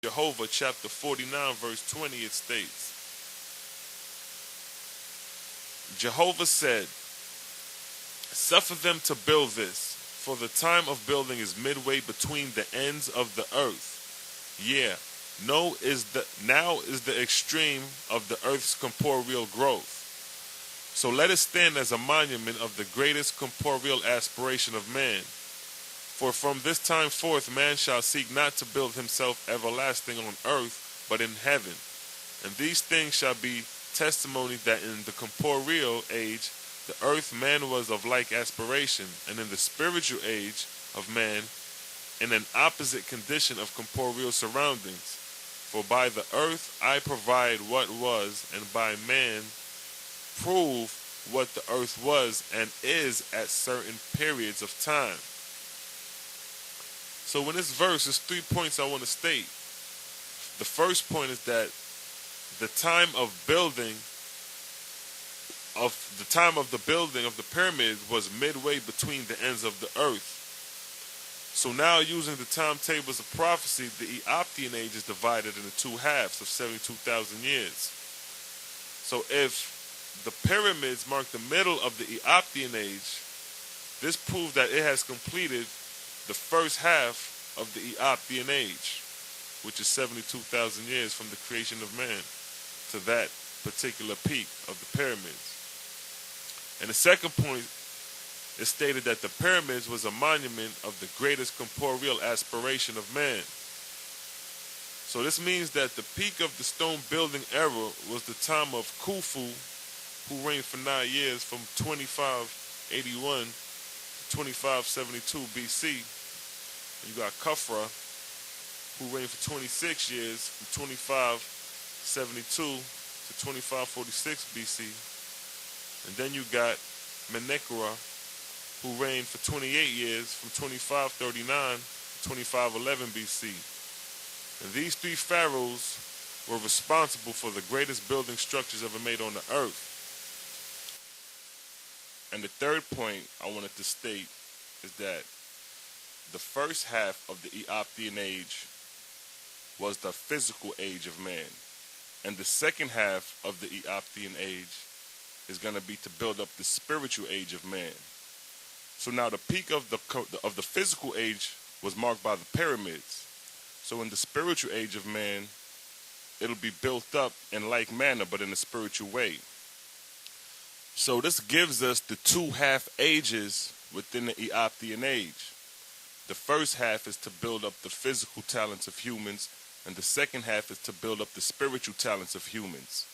Jehovah chapter 49 verse 20 it states, Jehovah said, suffer them to build this, for the time of building is midway between the ends of the earth. Yeah, now is the extreme of the earth's corporeal growth. So let it stand as a monument of the greatest corporeal aspiration of man. For from this time forth man shall seek not to build himself everlasting on earth, but in heaven. And these things shall be testimony that in the corporeal age the earth man was of like aspiration, and in the spiritual age of man in an opposite condition of corporeal surroundings. For by the earth I provide what was, and by man prove what the earth was and is at certain periods of time. So in this verse, there's 3 points I want to state. The first point is that the time of the building of the pyramid was midway between the ends of the earth. So now, using the timetables of prophecy, the Eoptian Age is divided into two halves of 72,000 years. So if the pyramids mark the middle of the Eoptian Age, this proves that it has completed the first half of the Eoptian Age, which is 72,000 years from the creation of man to that particular peak of the pyramids. And the second point is stated that the pyramids was a monument of the greatest corporeal aspiration of man. So this means that the peak of the stone building era was the time of Khufu, who reigned for 9 years from 2581 to 2572 BC. And you got Khafra, who reigned for 26 years from 2572 to 2546 BC. And then you got Menekera, who reigned for 28 years from 2539 to 2511 BC. And these three pharaohs were responsible for the greatest building structures ever made on the earth. And the third point I wanted to state is that the first half of the Eoptian Age was the physical age of man. And the second half of the Eoptian Age is going to be to build up the spiritual age of man. So now the peak of the physical age was marked by the pyramids. So in the spiritual age of man, it'll be built up in like manner, but in a spiritual way. So this gives us the two half ages within the Eoptian Age. The first half is to build up the physical talents of humans, and the second half is to build up the spiritual talents of humans.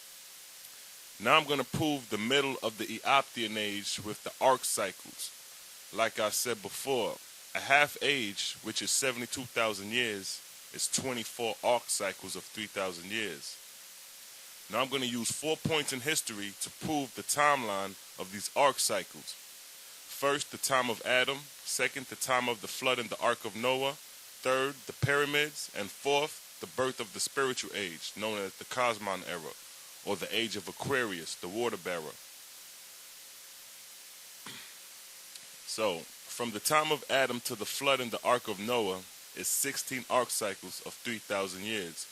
Now I'm going to prove the middle of the Eoptian Age with the arc cycles. Like I said before, a half age, which is 72,000 years, is 24 arc cycles of 3,000 years. Now I'm going to use 4 points in history to prove the timeline of these arc cycles. First, the time of Adam. Second, the time of the flood in the Ark of Noah. Third, the pyramids. And fourth, the birth of the spiritual age, known as the Cosmon era, or the age of Aquarius, the water bearer. So, from the time of Adam to the flood in the Ark of Noah is 16 arc cycles of 3,000 years,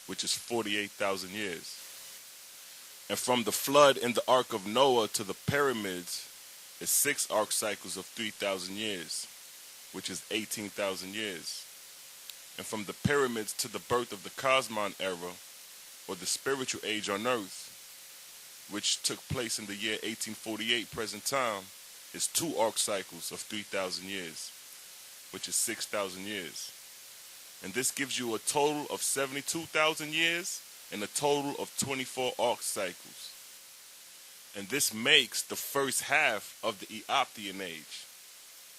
which is 48,000 years. And from the flood in the Ark of Noah to the pyramids is 6 arc cycles of 3,000 years, which is 18,000 years. And from the pyramids to the birth of the Cosmon era, or the spiritual age on earth, which took place in the year 1848 present time, is 2 arc cycles of 3,000 years, which is 6,000 years. And this gives you a total of 72,000 years and a total of 24 arc cycles. And this makes the first half of the Eoptian Age.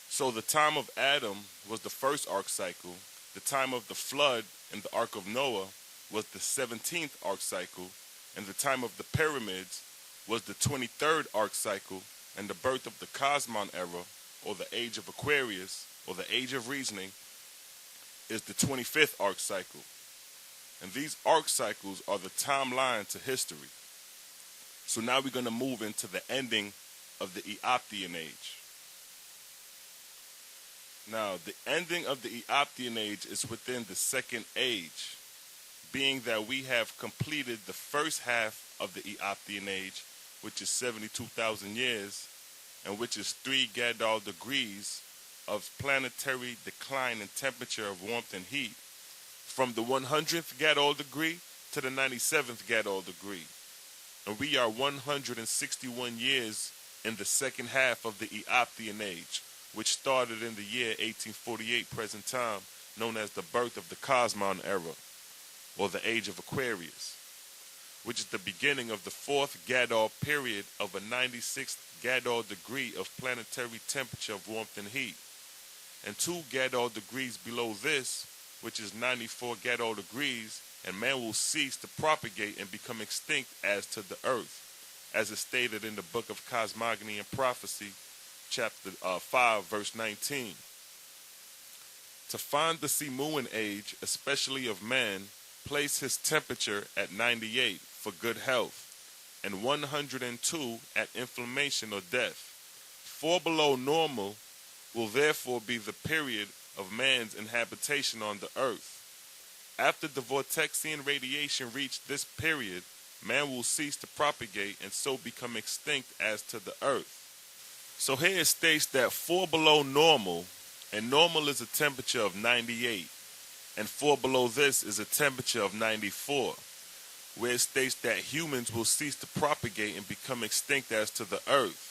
So the time of Adam was the first arc cycle, the time of the flood in the Ark of Noah was the 17th arc cycle, and the time of the pyramids was the 23rd arc cycle, and the birth of the Cosmon era, or the age of Aquarius, or the age of reasoning, is the 25th arc cycle. And these arc cycles are the timeline to history. So now we're going to move into the ending of the Eoptian Age. Now, the ending of the Eoptian Age is within the second age. being that we have completed the first half of the Eoptian Age, which is 72,000 years, and which is 3 Gadol degrees of planetary decline in temperature of warmth and heat, from the 100th Gadol degree to the 97th Gadol degree. And we are 161 years in the second half of the Eoptian Age, which started in the year 1848 present time, known as the birth of the Cosmon era, or the Age of Aquarius, which is the beginning of the 4th Gadol period of a 96th Gadol degree of planetary temperature of warmth and heat, and 2 Gadol degrees below this, which is 94 Gadol degrees, and man will cease to propagate and become extinct as to the earth, as is stated in the book of Cosmogony and Prophecy, chapter 5, verse 19. To find the Simuan age, especially of man, place his temperature at 98 for good health, and 102 at inflammation or death. 4 below normal will therefore be the period of man's inhabitation on the earth. After the Vortexian radiation reached this period, man will cease to propagate and so become extinct as to the earth. So here it states that 4 below normal, and normal is a temperature of 98, and 4 below this is a temperature of 94, where it states that humans will cease to propagate and become extinct as to the earth.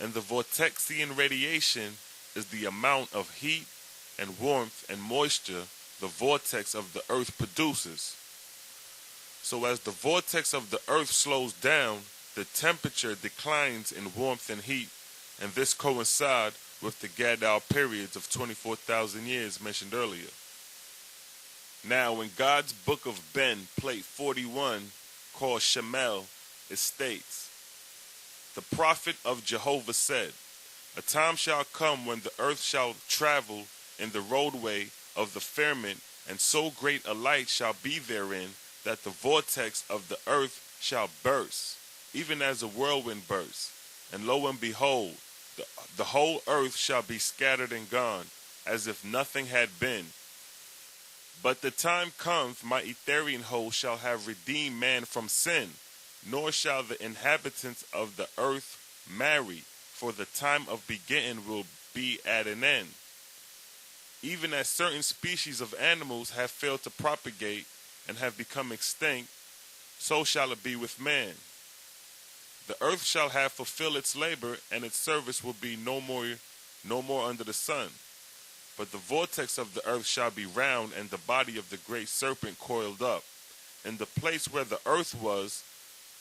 And the Vortexian radiation is the amount of heat and warmth and moisture the vortex of the earth produces. So as the vortex of the earth slows down, the temperature declines in warmth and heat, and this coincides with the Gadol periods of 24,000 years mentioned earlier. Now, in God's Book of Ben, plate 41, called Shemel, it states, "The prophet of Jehovah said, a time shall come when the earth shall travel in the roadway of the firmament, and so great a light shall be therein, that the vortex of the earth shall burst, even as a whirlwind bursts. And lo and behold, the whole earth shall be scattered and gone, as if nothing had been. But the time cometh, my Etherian host shall have redeemed man from sin, nor shall the inhabitants of the earth marry, for the time of begetting will be at an end. Even as certain species of animals have failed to propagate and have become extinct, so shall it be with man. The earth shall have fulfilled its labor, and its service will be no more under the sun. But the vortex of the earth shall be round, and the body of the great serpent coiled up. In the place where the earth was,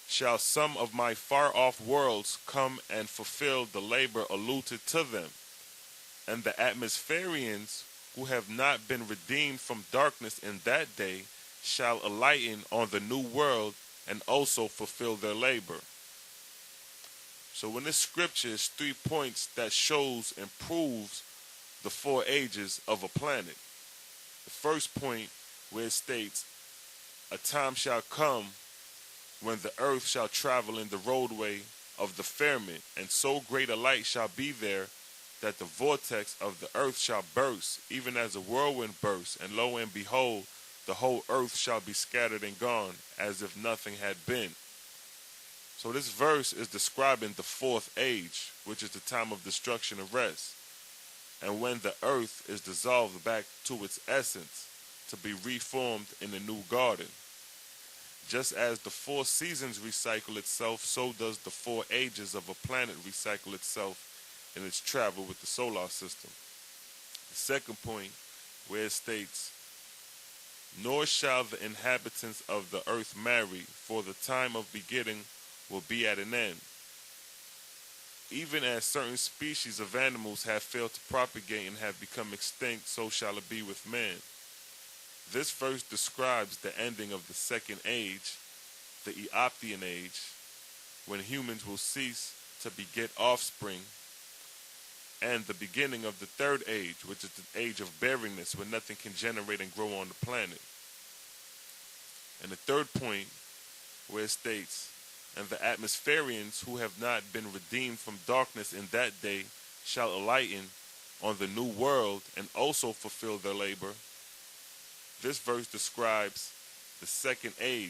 shall some of my far-off worlds come and fulfill the labor allotted to them. And the atmospherians, who have not been redeemed from darkness in that day, shall alighten on the new world and also fulfill their labor." So in this scripture is 3 points that shows and proves the 4 ages of a planet. The first point, where it states, "A time shall come when the earth shall travel in the roadway of the firmament, and so great a light shall be there, that the vortex of the earth shall burst, even as a whirlwind bursts, and lo and behold, the whole earth shall be scattered and gone, as if nothing had been." So this verse is describing the 4th age, which is the time of destruction and rest, and when the earth is dissolved back to its essence, to be reformed in a new garden. Just as the 4 seasons recycle itself, so does the 4 ages of a planet recycle itself in its travel with the solar system. The second point, where it states, "Nor shall the inhabitants of the earth marry, for the time of begetting will be at an end." Even as certain species of animals have failed to propagate and have become extinct, so shall it be with man. This verse describes the ending of the 2nd age, the Eoptian Age, when humans will cease to beget offspring, and the beginning of the 3rd age, which is the age of barrenness, when nothing can generate and grow on the planet. And the third point, where it states, "And the atmospherians who have not been redeemed from darkness in that day shall alighten on the new world and also fulfill their labor." This verse describes the second age